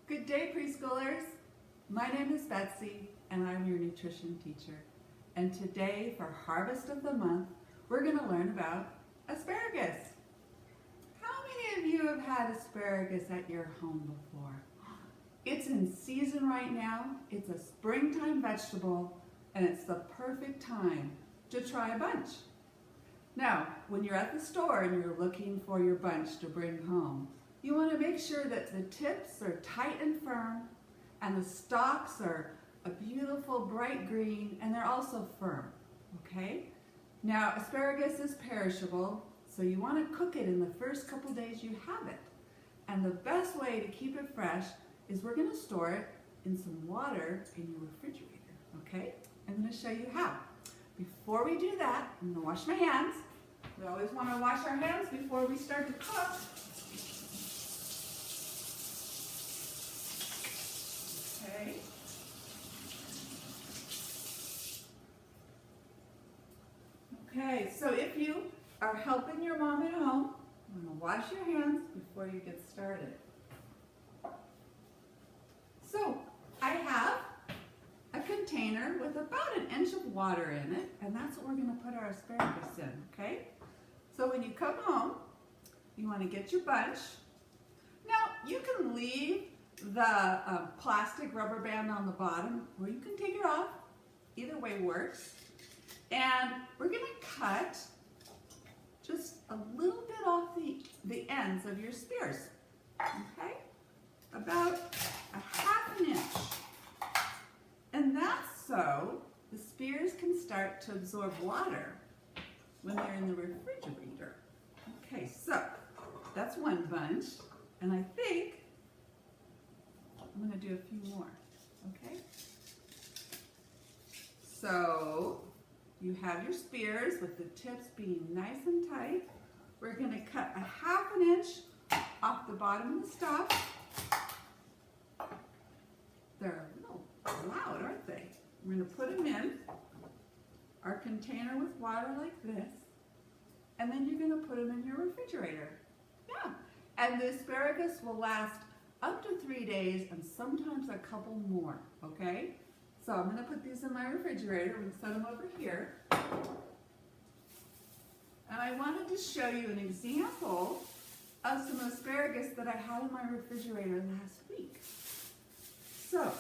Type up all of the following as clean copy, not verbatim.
Good day, preschoolers. My name is Betsy, and I'm your nutrition teacher. And today, for Harvest of the Month, we're going to learn about asparagus. How many of you have had asparagus at your home before? It's in season right now. It's a springtime vegetable, and it's the perfect time to try a bunch. Now, when you're at the store and you're looking for your bunch to bring home, you want to make sure that the tips are tight and firm and the stalks are a beautiful bright green and they're also firm, okay? Now, asparagus is perishable, so you want to cook it in the first couple days you have it. And the best way to keep it fresh is we're going to store it in some water in your refrigerator, okay? I'm going to show you how. Before we do that, I'm going to wash my hands. We always want to wash our hands before we start to cook. Okay. Okay, so if you are helping your mom at home, you want to wash your hands before you get started. So I have a container with about 1 inch of water in it, and that's what we're going to put our asparagus in, okay? So when you come home, you want to get your bunch. Now, you can leave the plastic rubber band on the bottom, or you can take it off. Either way works. And we're going to cut just a little bit off the ends of your spears, okay? About 1/2 inch. And that's so the spears can start to absorb water when they're in the refrigerator. Okay, so that's one bunch, and I think I'm going to do a few more, okay? So you have your spears with the tips being nice and tight. We're going to cut 1/2 inch off the bottom of the stalk. They're a little loud, aren't they? We're going to put them in our container with water like this, and then you're going to put them in your refrigerator. Yeah, and the asparagus will last up to 3 days and sometimes a couple more, okay? So I'm going to put these in my refrigerator. We're going to set them over here. And I wanted to show you an example of some asparagus that I had in my refrigerator last week. So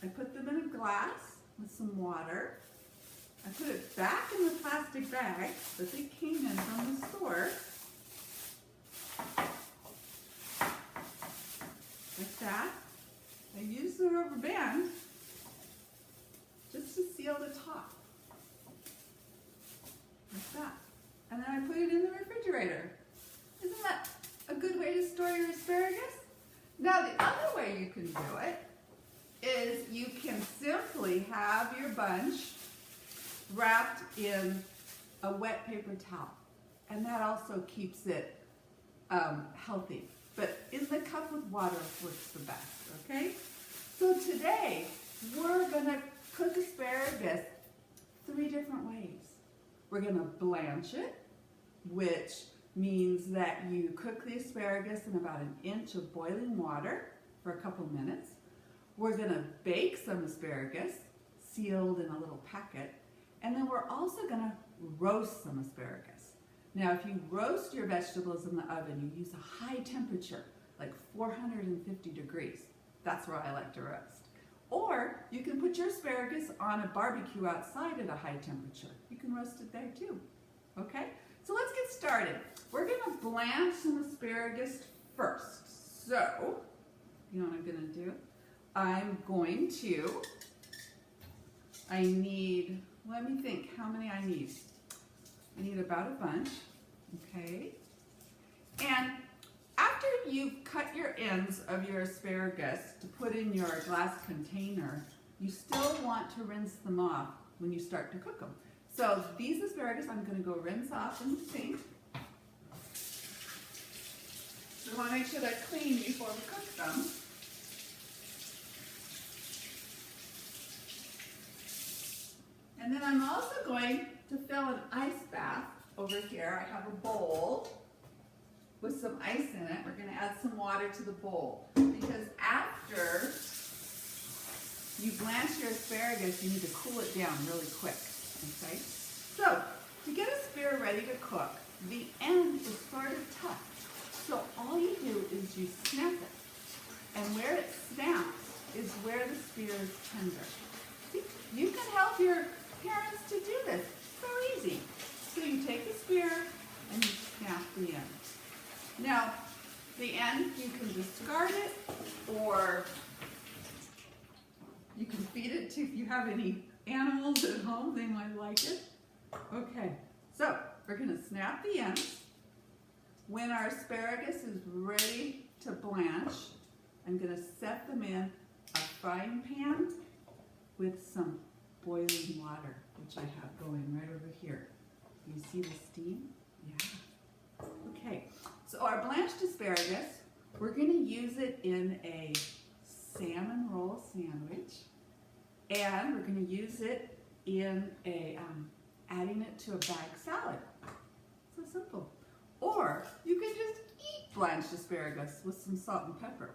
I put them in a glass with some water. I put it back in the plastic bag that they came in from the store. Like that. I used the rubber band just to seal the top. Like that. And then I put it in the refrigerator. Isn't that a good way to store your asparagus? Now the other way you can do it is you can simply have your bunch wrapped in a wet paper towel. And that also keeps it healthy. But in the cup with water works the best, okay? So today, we're gonna cook asparagus 3 different ways. We're gonna blanch it, which means that you cook the asparagus in about 1 inch of boiling water for a couple minutes. We're gonna bake some asparagus, sealed in a little packet, and then we're also gonna roast some asparagus. Now, if you roast your vegetables in the oven, you use a high temperature, like 450 degrees. That's where I like to roast. Or you can put your asparagus on a barbecue outside at a high temperature. You can roast it there too, okay? So let's get started. We're gonna blanch some asparagus first. So, you know what I'm gonna do? I need, let me think how many I need. I need about a bunch, okay? And after you've cut your ends of your asparagus to put in your glass container, you still want to rinse them off when you start to cook them. So these asparagus I'm going to go rinse off in the sink. So we want to make sure they're clean before we cook them. And then I'm also going to fill an ice bath over here. I have a bowl with some ice in it. We're going to add some water to the bowl because after after you blanch your asparagus, you need to cool it down really quick, okay? So, to get a spear ready to cook, the end is sort of tough. So all you do is you snap it. And where it snaps is where the spear is tender. See, you can help your parents to do this. It's so easy. So you take the spear and you snap the end. Now, the end, you can discard it, or you can feed it to, if you have any animals at home, they might like it. Okay, so we're going to snap the ends. When our asparagus is ready to blanch, I'm going to set them in a frying pan with some boiling water, which I have going right over here. You see the steam? Yeah. Okay, so our blanched asparagus, we're going to use it in a salmon roll sandwich, and we're going to use it in a, adding it to a bag salad. So simple. Or you can just eat blanched asparagus with some salt and pepper.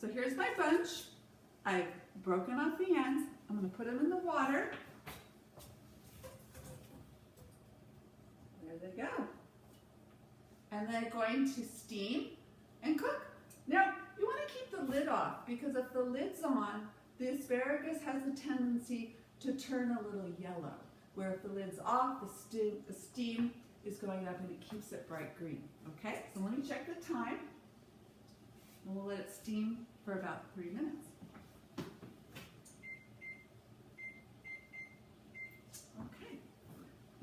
So here's my bunch. I've broken off the ends. I'm going to put them in the water. There they go. And they're going to steam and cook. Now, you want to keep the lid off, because if the lid's on, the asparagus has a tendency to turn a little yellow. Where if the lid's off, the steam is going up and it keeps it bright green. Okay, so let me check the time. And we'll let it steam for about 3 minutes. Okay.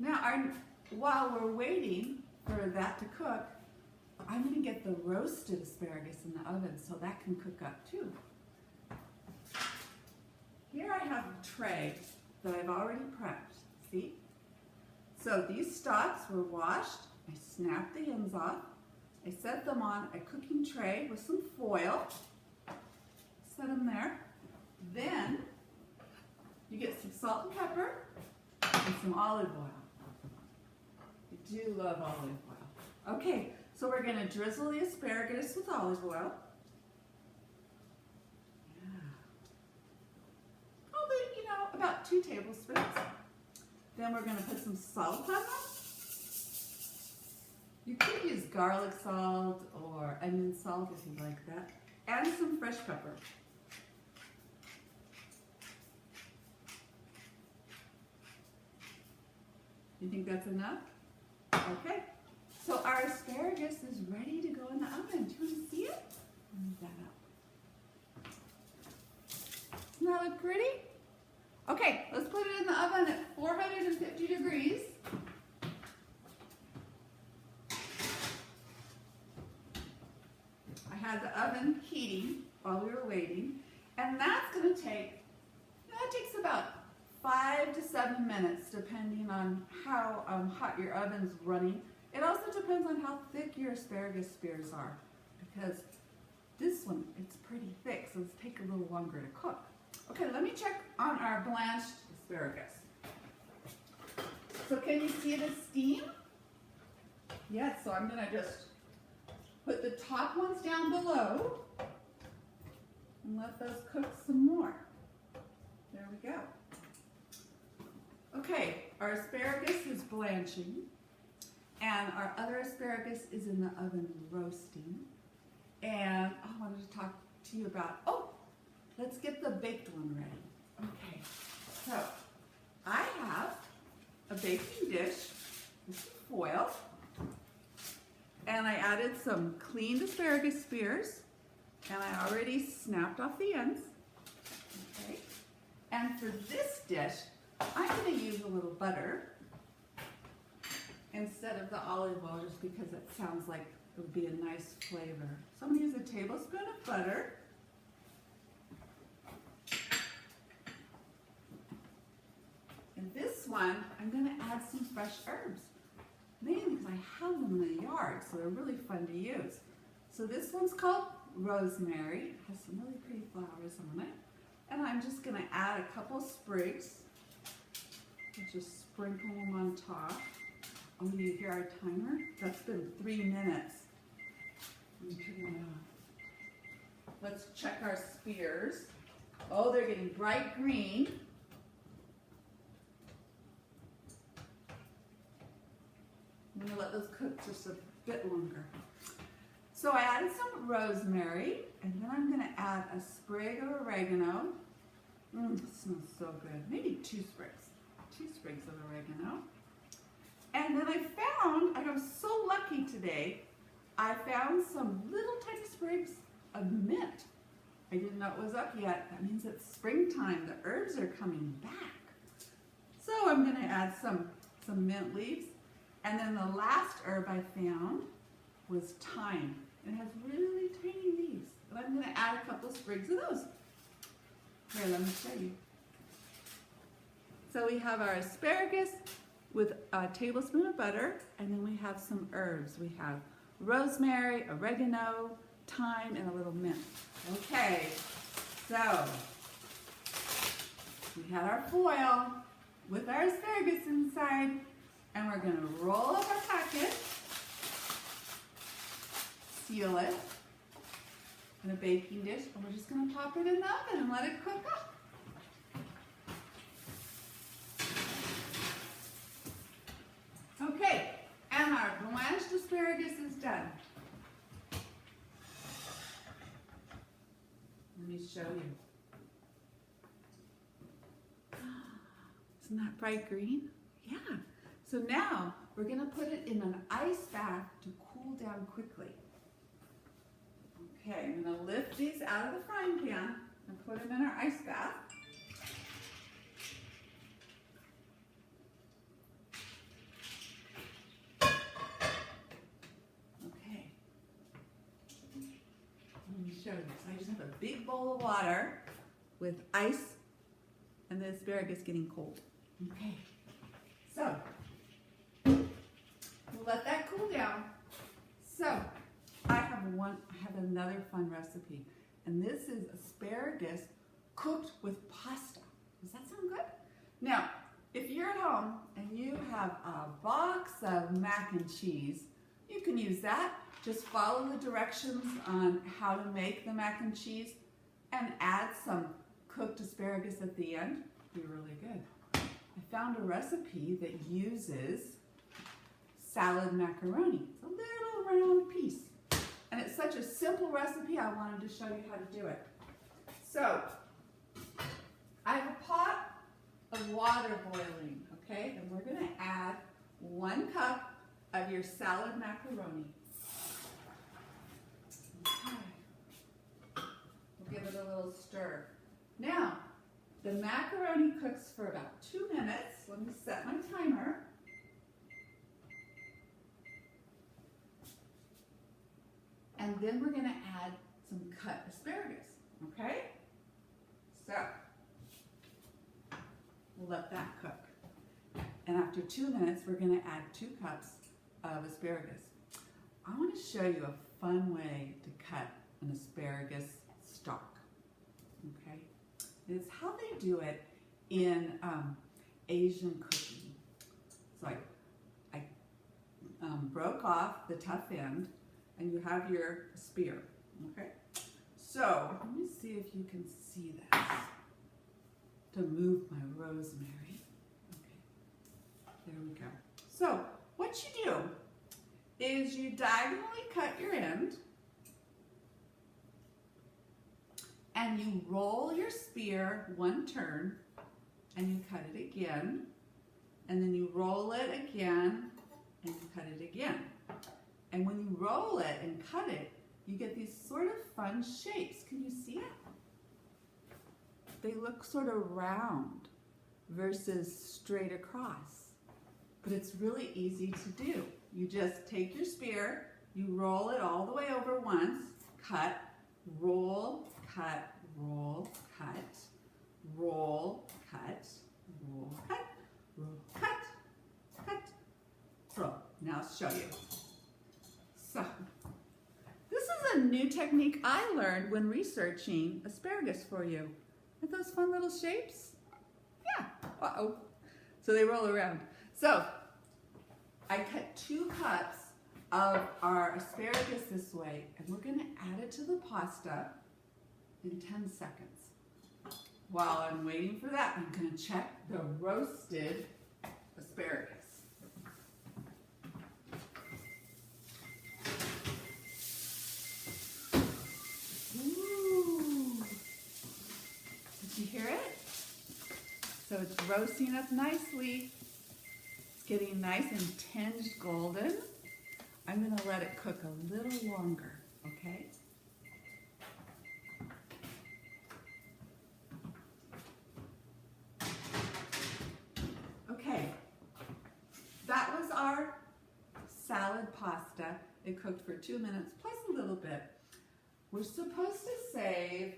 Now, while we're waiting for that to cook, I'm going to get the roasted asparagus in the oven so that can cook up too. Here I have a tray that I've already prepped. See? So these stalks were washed. I snapped the ends off. I set them on a cooking tray with some foil. Set them there. Then you get some salt and pepper and some olive oil. I do love olive oil. Okay, so we're going to drizzle the asparagus with olive oil. Yeah. Oh, about 2 tablespoons. Then we're going to put some salt on them. You could use garlic salt or onion salt if you like that. And some fresh pepper. You think that's enough? Okay. So our asparagus is ready to go in the oven. Do you want to see it? Move that up. Doesn't that look pretty? Okay, let's put it in the oven at 450 degrees. I had the oven heating while we were waiting, and that's going to take, that takes about 5 to 7 minutes depending on how hot your oven's running. It also depends on how thick your asparagus spears are, because this one, it's pretty thick, so it's take a little longer to cook. Okay, let me check on our blanched asparagus. So can you see the steam? Yes, so I'm going to just put the top ones down below and let those cook some more. There we go. Okay, our asparagus is blanching, and our other asparagus is in the oven roasting. And I wanted to talk to you about, let's get the baked one ready. Okay, so I have a baking dish with some foil, and I added some cleaned asparagus spears, and I already snapped off the ends. Okay, and for this dish, I'm going to use a little butter instead of the olive oil, just because it sounds like it would be a nice flavor. So I'm going to use a tablespoon of butter. And this one, I'm going to add some fresh herbs, mainly because I have them in the yard, so they're really fun to use. So this one's called rosemary. It has some really pretty flowers on it. And I'm just going to add a couple sprigs. I'll just sprinkle them on top. Oh, do you hear our timer? That's been 3 minutes. Let me turn that off. let's check our spears. Oh, they're getting bright green. I'm gonna let those cook just a bit longer. So I added some rosemary, and then I'm gonna add a sprig of oregano. It smells so good. Maybe 2 sprigs. 2 sprigs of oregano. And then I was so lucky today, I found some little tiny sprigs of mint. I didn't know it was up yet. That means it's springtime. The herbs are coming back. So I'm gonna add some mint leaves. And then the last herb I found was thyme. It has really tiny leaves. But I'm gonna add a couple sprigs of those. Here, let me show you. So we have our asparagus with a tablespoon of butter, and then we have some herbs. We have rosemary, oregano, thyme, and a little mint. Okay, so we had our foil with our asparagus inside, and we're gonna roll up our packet, seal it in a baking dish, and we're just gonna pop it in the oven and let it cook up. Okay, and our blanched asparagus is done. Let me show you. Isn't that bright green? Yeah. So now we're going to put it in an ice bath to cool down quickly. Okay, I'm going to lift these out of the frying pan and put them in our ice bath. Okay. Let me show you. So I just have a big bowl of water with ice and the asparagus getting cold. Okay. So we'll let that cool down. So I have another fun recipe, and this is asparagus cooked with pasta. Does that sound good? Now, if you're at home and you have a box of mac and cheese, you can use that. Just follow the directions on how to make the mac and cheese and add some cooked asparagus at the end. It'll be really good. I found a recipe that uses salad macaroni. It's a little round piece. And it's such a simple recipe, I wanted to show you how to do it. So, I have a pot of water boiling, okay? And we're gonna add 1 cup of your salad macaroni. Okay. We'll give it a little stir. Now, the macaroni cooks for about 2 minutes. Let me set my timer. And then we're gonna add some cut asparagus, okay? So, we'll let that cook. And after 2 minutes, we're gonna add 2 cups of asparagus. I wanna show you a fun way to cut an asparagus stalk, okay? It's how they do it in Asian cooking. So I broke off the tough end, and you have your spear, okay? So, let me see if you can see this. To move my rosemary. Okay, there we go. So, what you do is you diagonally cut your end, and you roll your spear 1 turn, and you cut it again, and then you roll it again, and you cut it again. And when you roll it and cut it, you get these sort of fun shapes. Can you see it? They look sort of round versus straight across. But it's really easy to do. You just take your spear, you roll it all the way over once, cut, roll, cut, roll, cut, roll, cut, roll, cut, roll, cut, cut, roll. Now I'll show you. So, this is a new technique I learned when researching asparagus for you. Aren't those fun little shapes? Yeah. Uh-oh. So they roll around. So, I cut 2 cups of our asparagus this way, and we're going to add it to the pasta. in 10 seconds. While I'm waiting for that, I'm going to check the roasted asparagus. Ooh. Did you hear it? So it's roasting up nicely. It's getting nice and tinged golden. I'm going to let it cook a little longer, okay? Okay, that was our salad pasta. It cooked for 2 minutes plus a little bit. We're supposed to save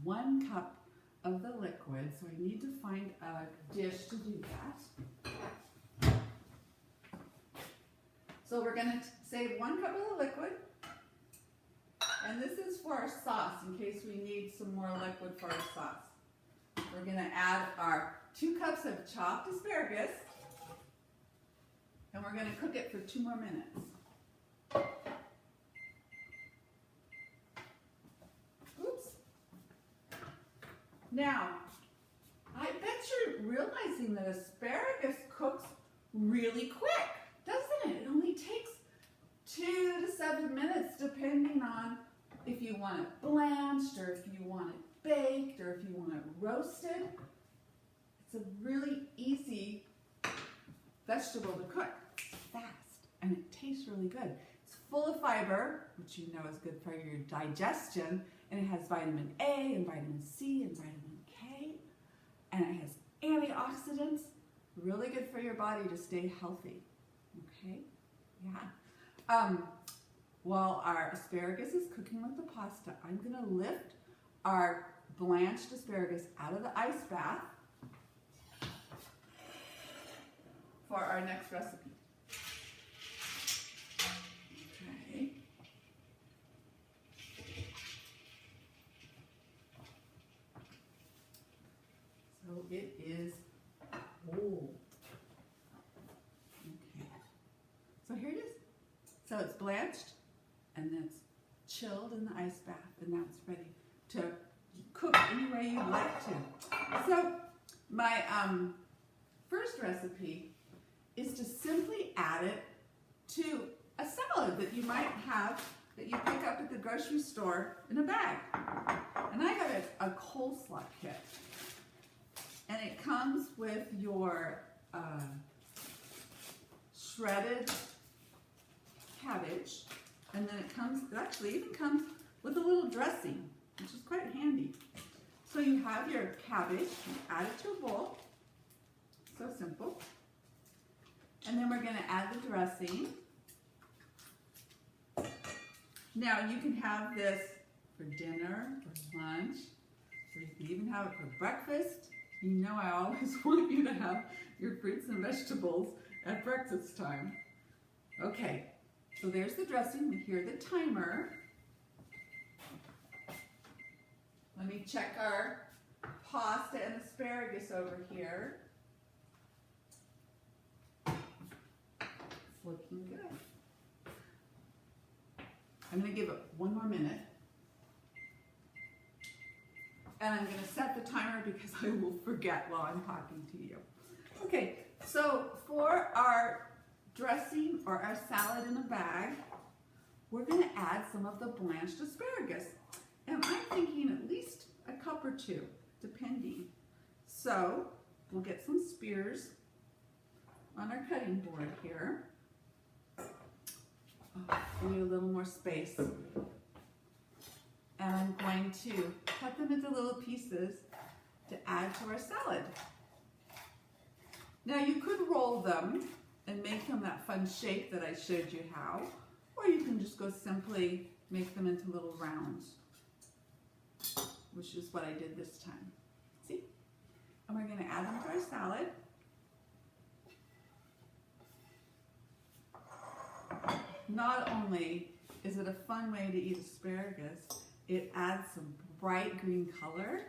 1 cup of the liquid, so I need to find a dish to do that. So we're going to save 1 cup of the liquid, and this is for our sauce in case we need some more liquid for our sauce. We're going to add our 2 cups of chopped asparagus, and we're going to cook it for 2 more minutes. Oops. Now, I bet you're realizing that asparagus cooks really quick, doesn't it? It only takes 2 to 7 minutes depending on if you want it blanched or if you want it baked or if you want it roasted. It's a really easy vegetable to cook. It's fast and it tastes really good. It's full of fiber, which you know is good for your digestion, and it has vitamin A and vitamin C and vitamin K, and it has antioxidants, really good for your body to stay healthy. Okay? Yeah. While our asparagus is cooking with the pasta, I'm going to lift our blanched asparagus out of the ice bath for our next recipe. Okay. So it is cold. Okay. So here it is. So it's blanched and then it's chilled in the ice bath, and now it's ready to cook any way you'd like to. So my first recipe is to simply add it to a salad that you might have that you pick up at the grocery store in a bag. And I got a coleslaw kit. And it comes with your shredded cabbage. And then it actually even comes with a little dressing, which is quite handy. So you have your cabbage, you add it to a bowl. So simple. And then we're going to add the dressing. Now you can have this for dinner, for lunch, or you can even have it for breakfast. You know I always want you to have your fruits and vegetables at breakfast time. Okay, so there's the dressing. We hear the timer. Let me check our pasta and asparagus over here. It's looking good. I'm going to give it 1 more minute. And I'm going to set the timer because I will forget while I'm talking to you. Okay, so for our dressing or our salad in a bag, we're going to add some of the blanched asparagus. And I'm thinking at least a cup or 2, depending. So we'll get some spears on our cutting board here. We need a little more space. And I'm going to cut them into little pieces to add to our salad. Now you could roll them and make them that fun shape that I showed you how, or you can just go simply make them into little rounds, which is what I did this time. See? And we're going to add them to our salad. Not only is it a fun way to eat asparagus, it adds some bright green color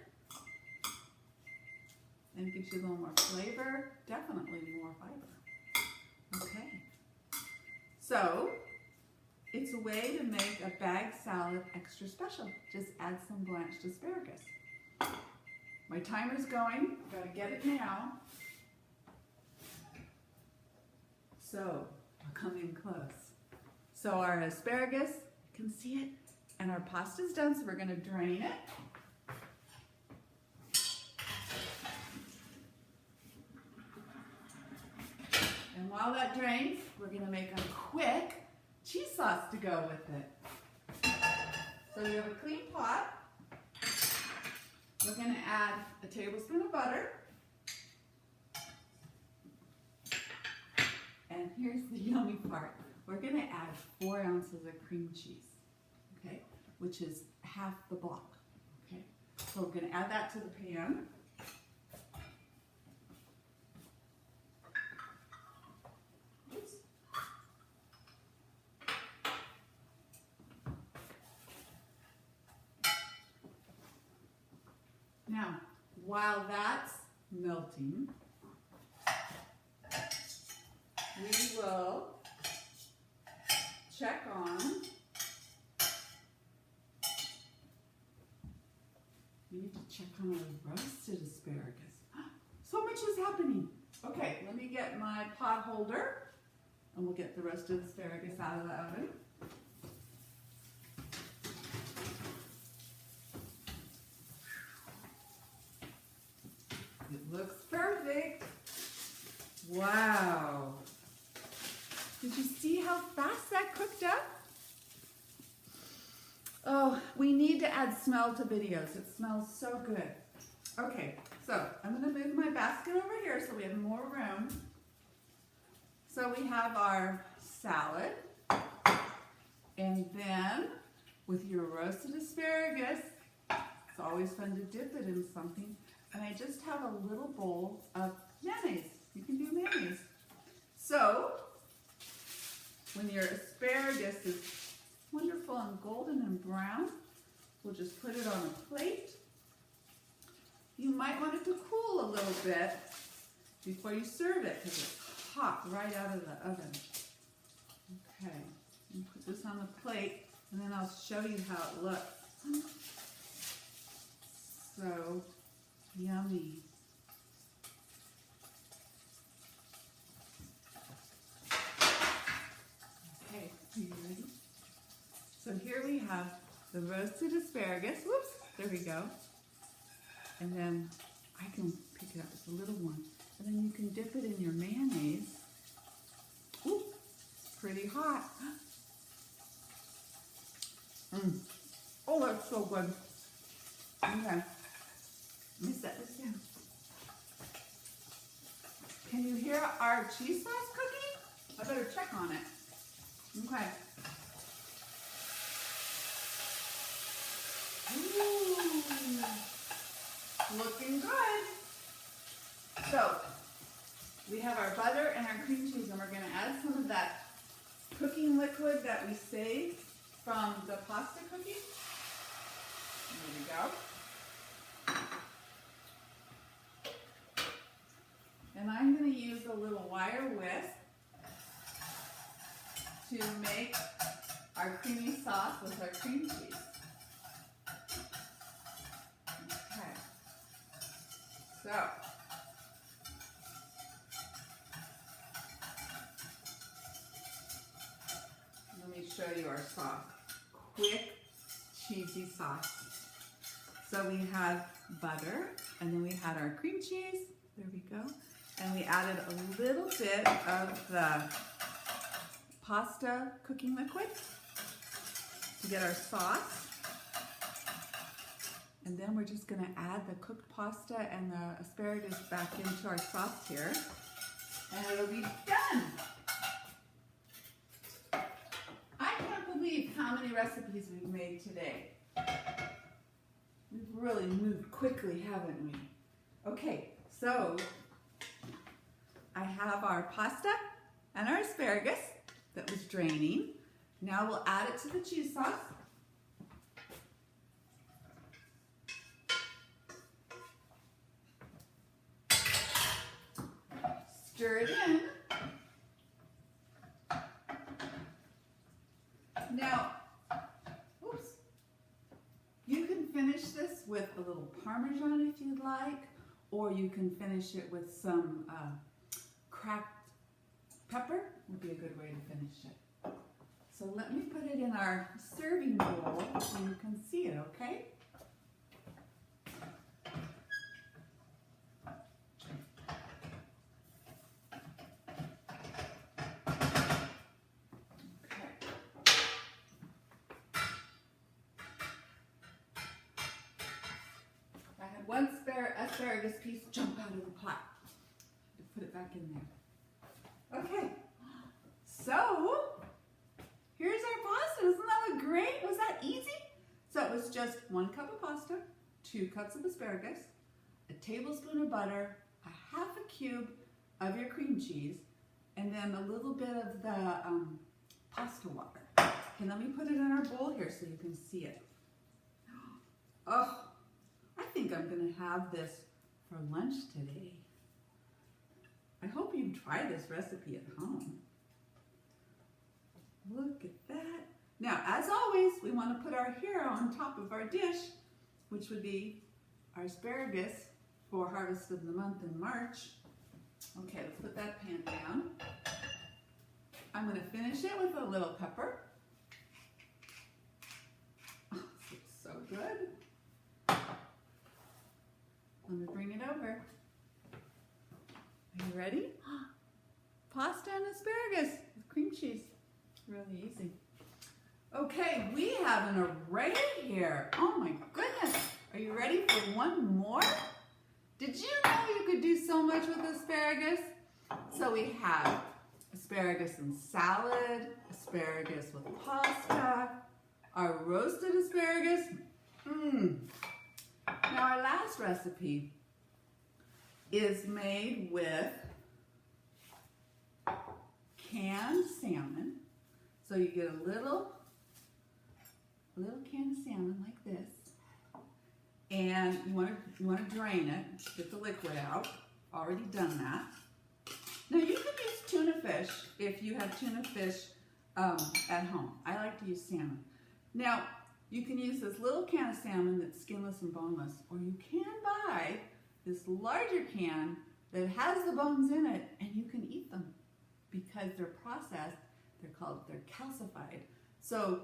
and gives you a little more flavor, definitely more fiber. Okay, so it's a way to make a bag salad extra special. Just add some blanched asparagus. My timer's going, gotta get it now. So, we're coming close. So our asparagus, you can see it, and our pasta's done, so we're gonna drain it. And while that drains, we're gonna make a quick cheese sauce to go with it. So we have a clean pot. We're gonna add a tablespoon of butter. And here's the yummy part. We're gonna add 4 ounces of cream cheese, okay? Which is half the block, okay? So we're gonna add that to the pan. Oops. Now, while that's melting, we will check on, we need to check on our roasted asparagus. So much is happening. Okay, let me get my pot holder and we'll get the roasted asparagus out of the oven. It looks perfect. Wow. Did you see how fast that cooked up? Oh, we need to add smell to videos. It smells so good. Okay, so I'm gonna move my basket over here so we have more room. So we have our salad, and then with your roasted asparagus, it's always fun to dip it in something. And I just have a little bowl of mayonnaise. You can do mayonnaise. So, when your asparagus is wonderful and golden and brown, we'll just put it on a plate. You might want it to cool a little bit before you serve it because it's hot right out of the oven. Okay, put this on the plate and then I'll show you how it looks. So yummy. Okay, are you ready? So here we have the roasted asparagus. Whoops, there we go. And then I can pick it up with a little one. And then you can dip it in your mayonnaise. Ooh, it's pretty hot. Oh, that's so good. Okay. Let me set this down. Can you hear our cheese sauce cooking? I better check on it. Okay. Ooh, looking good. So, we have our butter and our cream cheese, and we're going to add some of that cooking liquid that we saved from the pasta cooking. There we go. And I'm going to use a little wire whisk to make our creamy sauce with our cream cheese. Okay. So, let me show you our sauce. Quick, cheesy sauce. So we had butter, and then we had our cream cheese. There we go. And we added a little bit of the pasta cooking liquid to get our sauce. And then we're just gonna add the cooked pasta and the asparagus back into our sauce here. And it'll be done. I can't believe how many recipes we've made today. We've really moved quickly, haven't we? Okay, so I have our pasta and our asparagus that was draining. Now we'll add it to the cheese sauce. Stir it in. Now, oops, you can finish this with a little Parmesan if you'd like, or you can finish it with some cracked pepper, would be a good way to finish it. So let me put it in our serving bowl so you can see it, okay? One asparagus piece jump out of the pot. Put it back in there. Okay, so here's our pasta. Isn't that great? Was that easy? So it was just 1 cup of pasta, 2 cups of asparagus, a tablespoon of butter, a half a cube of your cream cheese, and then a little bit of the pasta water. Okay, let me put it in our bowl here so you can see it. Oh, I think I'm going to have this for lunch today. I hope you try this recipe at home. Look at that. Now, as always, we want to put our hero on top of our dish, which would be our asparagus for Harvest of the Month in March. Okay, let's put that pan down. I'm going to finish it with a little pepper. Oh, this looks so good. Let me bring it over. Are you ready? Pasta and asparagus with cream cheese. Really easy. Okay, we have an array here. Oh my goodness. Are you ready for one more? Did you know you could do so much with asparagus? So we have asparagus and salad, asparagus with pasta, our roasted asparagus. Now our last recipe is made with canned salmon. So you get a little can of salmon like this, and you want to drain it, get the liquid out. Already done that. Now you can use tuna fish if you have tuna fish at home. I like to use salmon. Now you can use this little can of salmon that's skinless and boneless, or you can buy this larger can that has the bones in it, and you can eat them because they're processed. They're calcified. So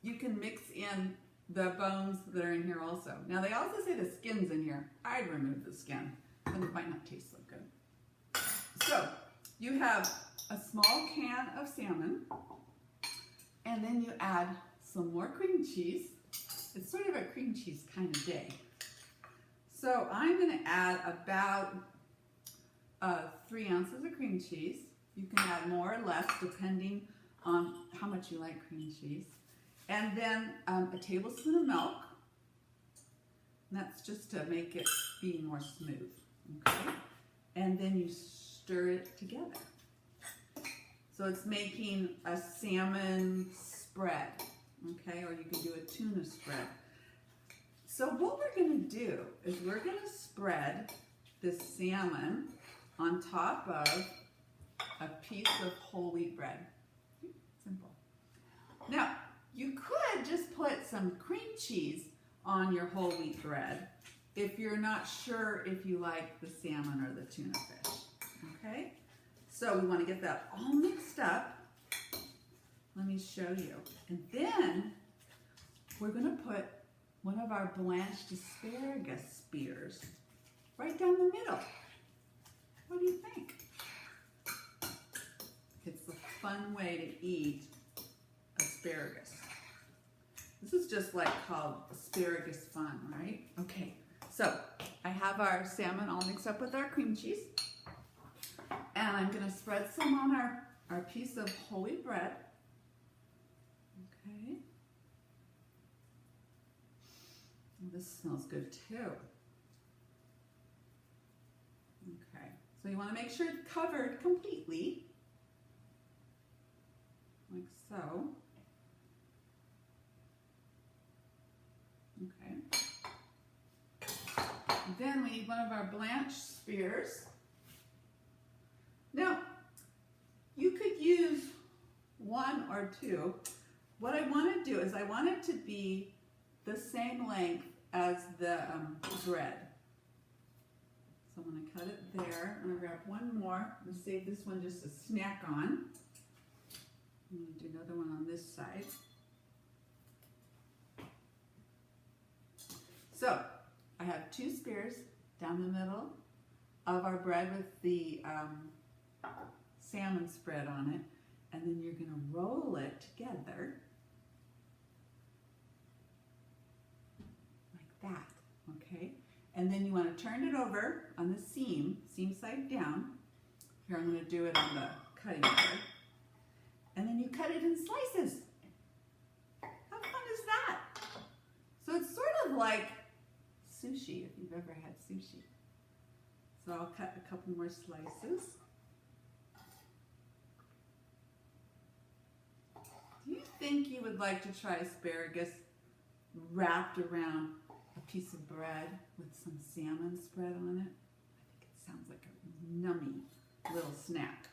you can mix in the bones that are in here also. Now they also say the skin's in here. I'd remove the skin, but it might not taste so good. So you have a small can of salmon, and then you add some more cream cheese. It's sort of a cream cheese kind of day. So I'm going to add about 3 ounces of cream cheese. You can add more or less depending on how much you like cream cheese. And then a tablespoon of milk. And that's just to make it be more smooth. Okay? And then you stir it together. So it's making a salmon spread. Okay? Or you could do a tuna spread. So what we're going to do is we're going to spread this salmon on top of a piece of whole wheat bread. Simple. Now, you could just put some cream cheese on your whole wheat bread if you're not sure if you like the salmon or the tuna fish. Okay? So we want to get that all mixed up. Let me show you. And then we're going to put one of our blanched asparagus spears right down the middle. What do you think? It's a fun way to eat asparagus. This is just like called asparagus fun, right? Okay, so I have our salmon all mixed up with our cream cheese. And I'm going to spread some on our piece of whole wheat bread. Okay. This smells good too. Okay, so you want to make sure it's covered completely, like so. Okay. Then we need one of our blanched spears. Now, you could use 1 or 2. what I want to do is I want it to be the same length as the bread. So I'm going to cut it there. I'm going to grab one more. I'm going to save this one just to snack on. I'm going to do another one on this side. So I have 2 spears down the middle of our bread with the salmon spread on it. And then you're going to roll it together like that, okay? And then you want to turn it over on the seam side down. Here I'm going to do it on the cutting board. And then you cut it in slices. How fun is that? So it's sort of like sushi, if you've ever had sushi. So I'll cut a couple more slices. Do you think you would like to try asparagus wrapped around a piece of bread with some salmon spread on it? I think it sounds like a yummy little snack.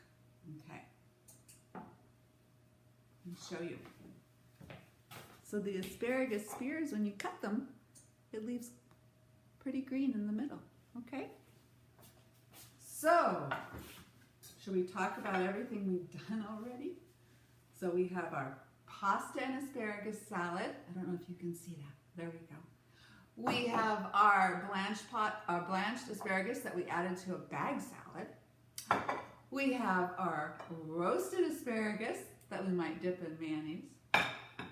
Okay. Let me show you. So the asparagus spears, when you cut them, it leaves pretty green in the middle. Okay? So, should we talk about everything we've done already? So we have our pasta and asparagus salad. I don't know if you can see that. There we go. We have our blanched asparagus that we added to a bag salad. We have our roasted asparagus that we might dip in mayonnaise.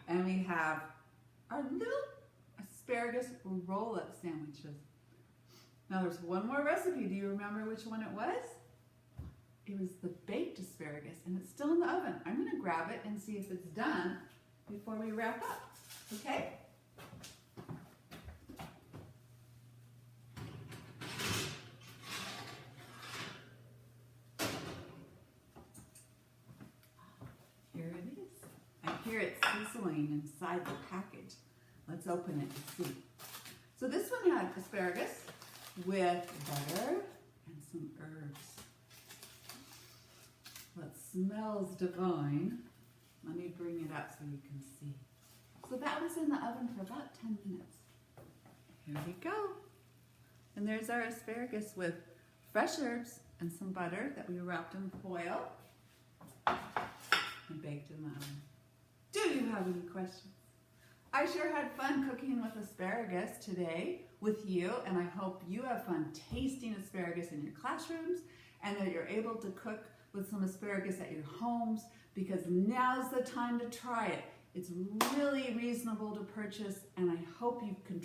And we have our little asparagus roll-up sandwiches. Now there's one more recipe. Do you remember which one it was? It was the baked asparagus, and it's still in the oven. I'm going to grab it and see if it's done before we wrap up. Okay? Here it is. I hear it sizzling inside the package. Let's open it and see. So this one had asparagus with butter and some herbs. That smells divine. Let me bring it up so you can see. So that was in the oven for about 10 minutes. Here we go. And there's our asparagus with fresh herbs and some butter that we wrapped in foil and baked in the oven. Do you have any questions? I sure had fun cooking with asparagus today with you, and I hope you have fun tasting asparagus in your classrooms and that you're able to cook with some asparagus at your homes, because now's the time to try it. It's really reasonable to purchase, and I hope you can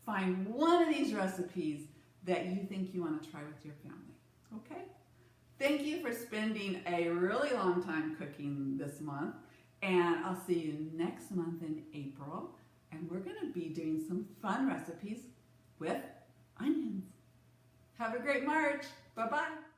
find one of these recipes that you think you want to try with your family. Okay? Thank you for spending a really long time cooking this month, and I'll see you next month in April, and we're going to be doing some fun recipes with onions. Have a great March. Bye-bye.